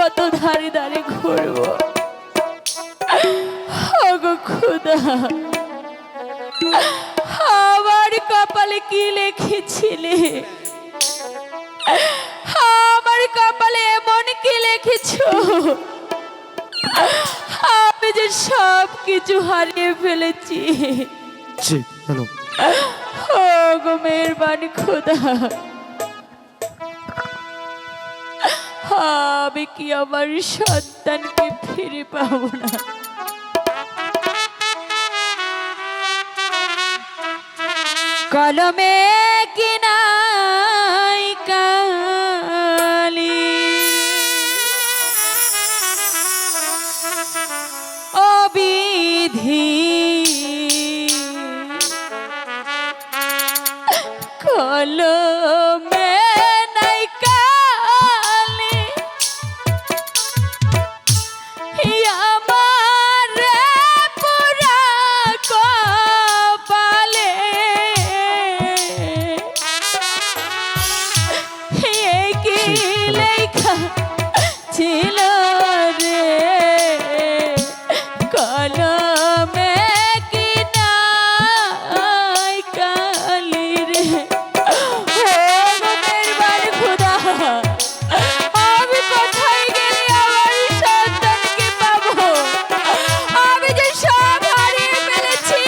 কত ধারে ধারে ঘুরবো। ওগো খোদা, আমার কপালে কি লিখেছিলে? আমার কপালে এমন কি লিখেছো? আমি যে সব কিছু হারিয়ে ফেলেছি। ওগো মেহেরবানি খোদা, আমি কি আমার সন্তানকে ফিরে পাবো না? কলমে কি নাই কালি, ও বিধি কলমে নাই কালি, আমার পুরা কপালে কি লেখা ছিল রে? কলমে কি নাই কালি রে। খোদা, আমি কোথায় গেলে আমার সন্তানকে পাবো? আমি যে সব হারিয়ে ফেলেছি,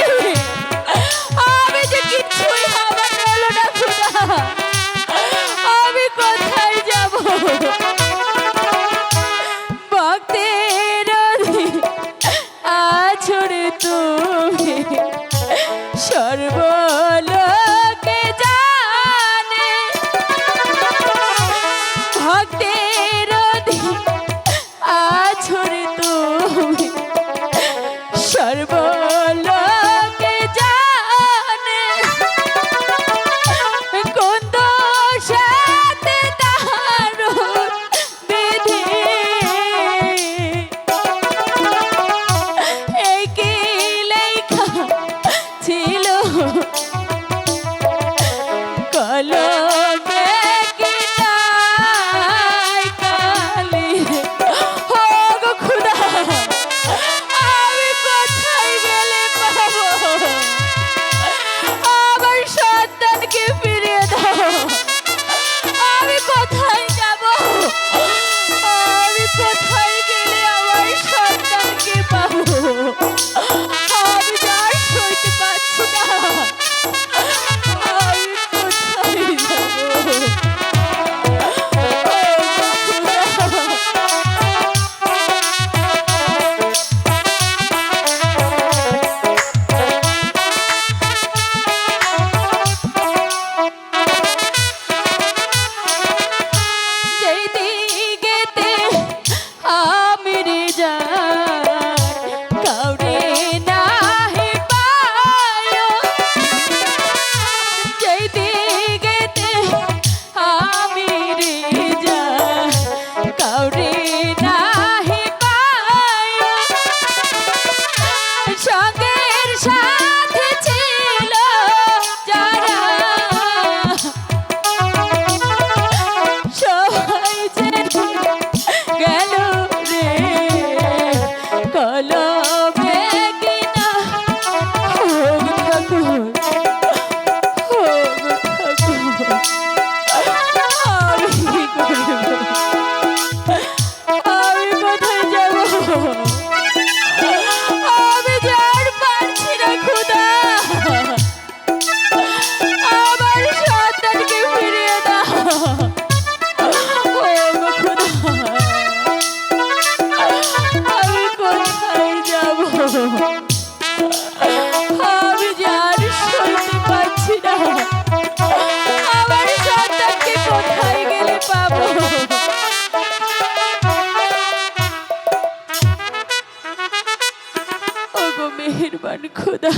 আমি যে কিছুই আমার হলো না খোদা। আমি কোথায় যাব? ভক্তের আছড়ে তুমি সর্বলোকে জানে, ভক্তের আছড়ে তুমি সর্বলোকে জানে, কোন দোষেতে দারুণ বিধি, এই কি লেখা ছিল কলমে কি নাই কালি। ওগো খোদা, আমি কোথায় গেলে পাবো? আমার সন্তানকে ফিরিয়ে দাও। আমি কোথায় যাব? আমি কোথায় গেলে আমার সন্তানকে পাবো? আমি আর সইতে পারছি না। আমি কোথায় যাব? যেই দিকেতে আমি রে যাই, কাউরে নাহি পায়। যেই দিকেতে আমি রে যাই, কাউরে নাহি পায়। সঙ্গের সাথে ছিল যারা, সবাই যে গেল রে। কলমে কি না হোক ঠাকুর, হোক ঠাকুর, আমি কি করব? আমি কোথায় যাব? আমি যে আর পারছি না খোদা। আমার সন্তানকে ফিরিয়ে দাও। ওগো খোদা, আমি কোথায় যাব? আমি যে আর সইতে পারছি না। আমার সন্তানকে কোথায় গেলে পাবো? ওগো মেহেরবান খোদা,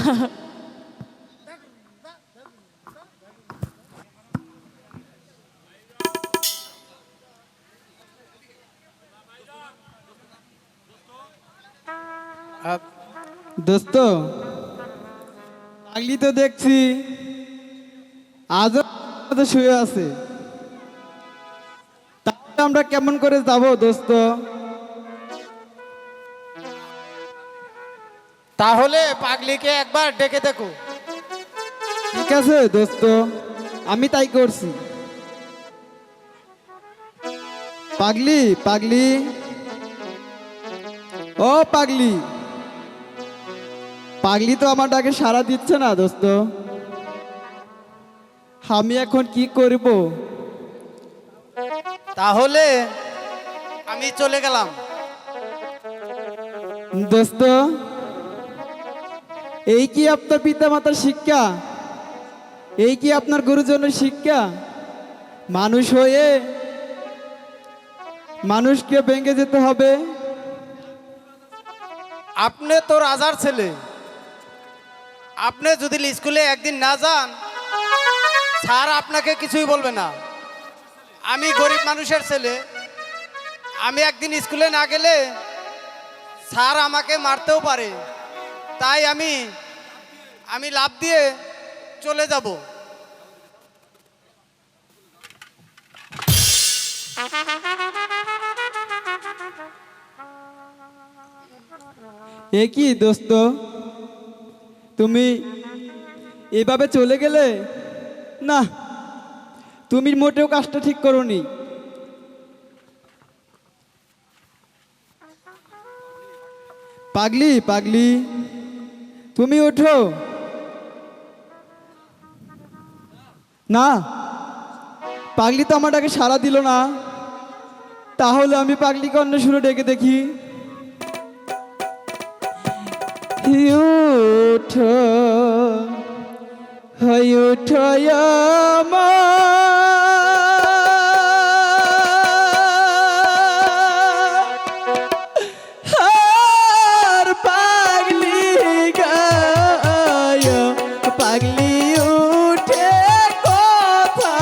দোস্ত, আগলি তো দেখছি আজও শুয়ে আছে। তাহলে আমরা কেমন করে যাব দোস্ত? তাহলে পাগলিকে একবার ডেকে দেখো। ঠিক আছে দোস্ত, আমি তাই করছি। পাগলি পাগলি, ও পাগলি। পাগলি তো আমার ডাকে সাড়া দিচ্ছে না দোস্ত, আমি এখন কি করব? তাহলে আমি চলে গেলাম। দোস্ত, এই কি আপনার পিতামাতার শিক্ষা? এই কি আপনার গুরুজনের শিক্ষা? মানুষ হয়ে মানুষকে ভেঙে যেতে হবে? আপনি তো রাজার ছেলে, আপনি যদি স্কুলে একদিন না যান স্যার আপনাকে কিছুই বলবে না। আমি গরিব মানুষের ছেলে, আমি একদিন স্কুলে না গেলে স্যার আমাকে মারতেও পারে, তাই আমি লাফ দিয়ে চলে যাব। এ কি দোস্ত, তুমি এভাবে চলে গেলে? না, তুমি মোটেও কাজটা ঠিক করোনি। পাগলি পাগলি, তুমি ওঠো না। পাগলি তো আমার ডাকে সাড়া দিল না, তাহলে আমি পাগলিকে অন্য সুরে ডেকে দেখি। উঠো উঠো আমার পাগলি গায়, পাগলি উঠে কথা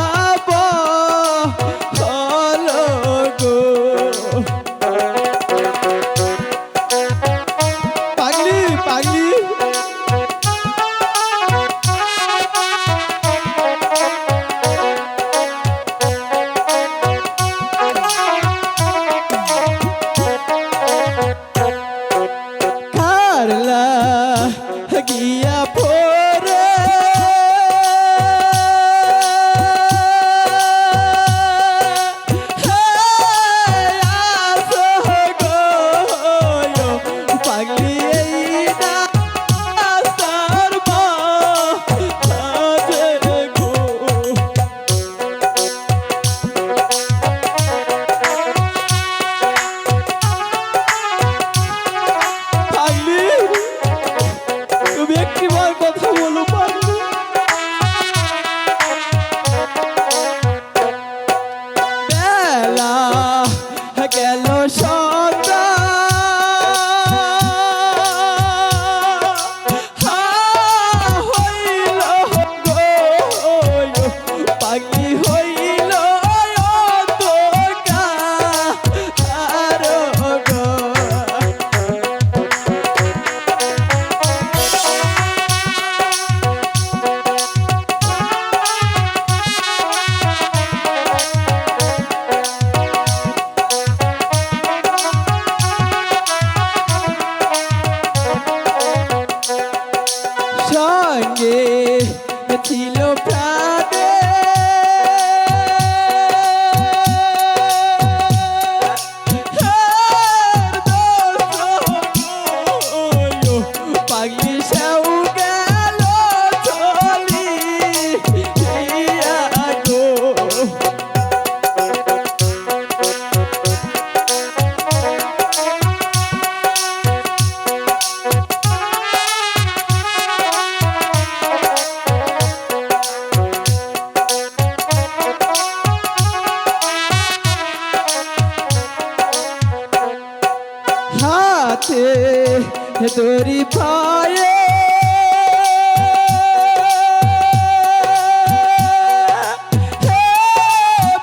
বলো গো। পাগলি পাগলি, কারলা গিয়া পরে আসো গো, পাগলি এই রাস্তার মাঝে গো। পাগলি, তুমি একটিবার কথা বলো পাগলি। বেলা গেল সন্ধ্যা, হইল গো, পাগলি হইল অন্ধকার গো। সঙ্গে ছিল প্রাণে পাগলি সেও গেল চলিয়া গো। হাতে দড়ি পায়ে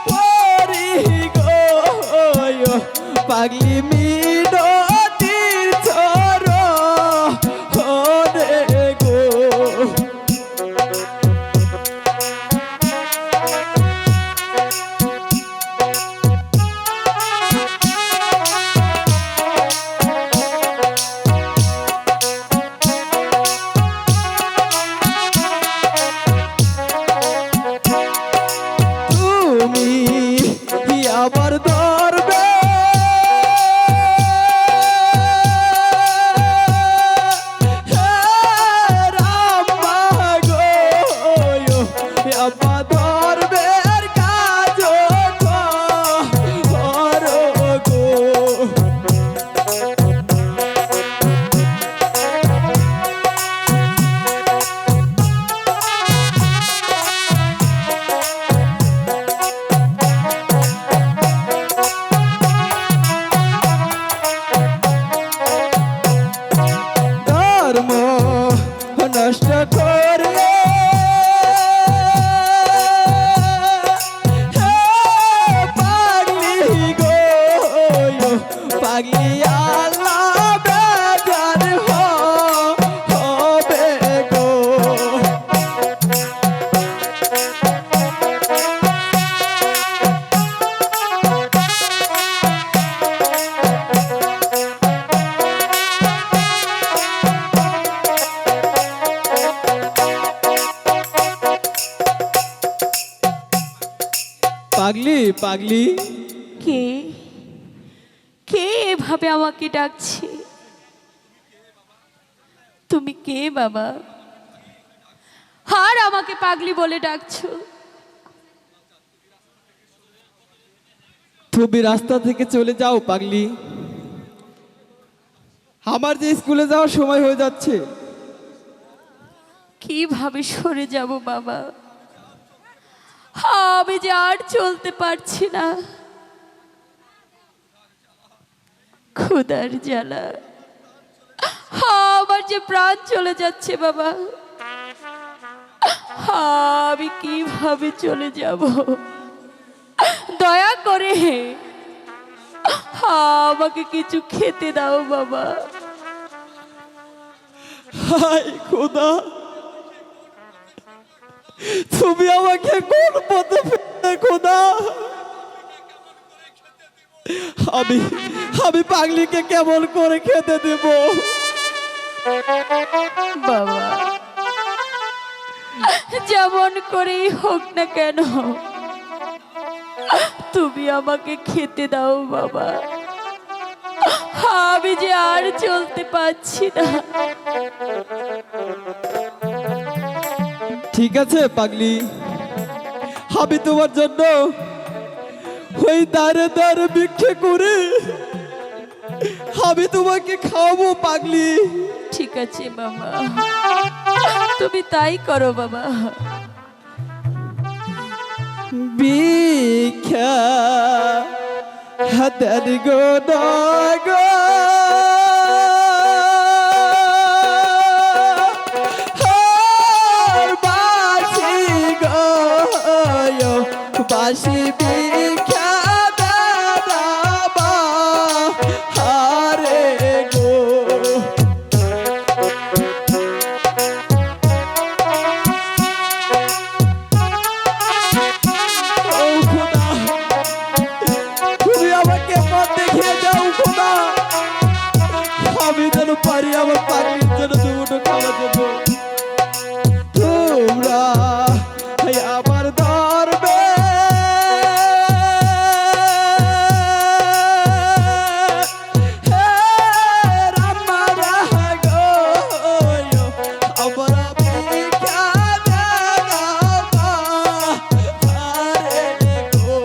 পরি গো, পাগলি মিনতির চরণে গো। আবার ধরবে হে রাম্মা গো আবার ধরবে কাজ করো গো ধর্ম নষ্ট করলে হে পাগলি গো পাগলি আল্লাহ বেজার হবে গো পাগলি পাগলি কে কে এভাবে আমাকে ডাকছে? তুমি কে বাবা? আর আমাকে পাগলি বলে ডাকছো? তুমি রাস্তা থেকে চলে যাও পাগলি, আমার যে স্কুলে যাওয়ার সময় হয়ে যাচ্ছে। কিভাবে সরে যাব বাবা? আমি যে আর চলতে পারছি না, ক্ষুধার জ্বালা আমার যে প্রাণ চলে যাচ্ছে বাবা। আমি কিভাবে চলে যাব? দয়া করে আমাকে কিছু খেতে দাও বাবা। হাই খোদা, তুমি আমাকে কোন পথে ফেলে খোদা? আমি পাগলিকে কেমন করে খেতে দেব বাবা? যেমন করেই হোক না কেন তুমি আমাকে খেতে দাও বাবা। আমি যে আর চলতে পারছি না। ঠিক আছে পাগলি, আমি তোমার জন্য ওই দাঁড়ে দাঁড়ে ভিক্ষে করে আমি তোমাকে খাওয়াবো পাগলি। ঠিক আছে বাবা, তুমি তাই করো বাবা। ভিক্ষা হাতের গো গো বাসি গো বাসি ভিক্ষা দাদা হারে গো। তুমি আমাকে পথ দেখিয়ে যাও খোদা, আমি যেন পারি আমার পাগলির জন্য দুটো খাওয়ার জন্য। তোমরা আমার ধরবে হে রাম্মা গো আমার ভিক্ষা দাও আরে গো।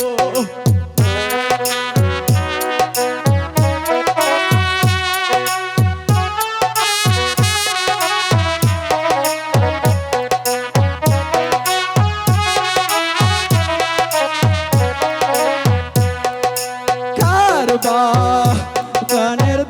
কারবা গানের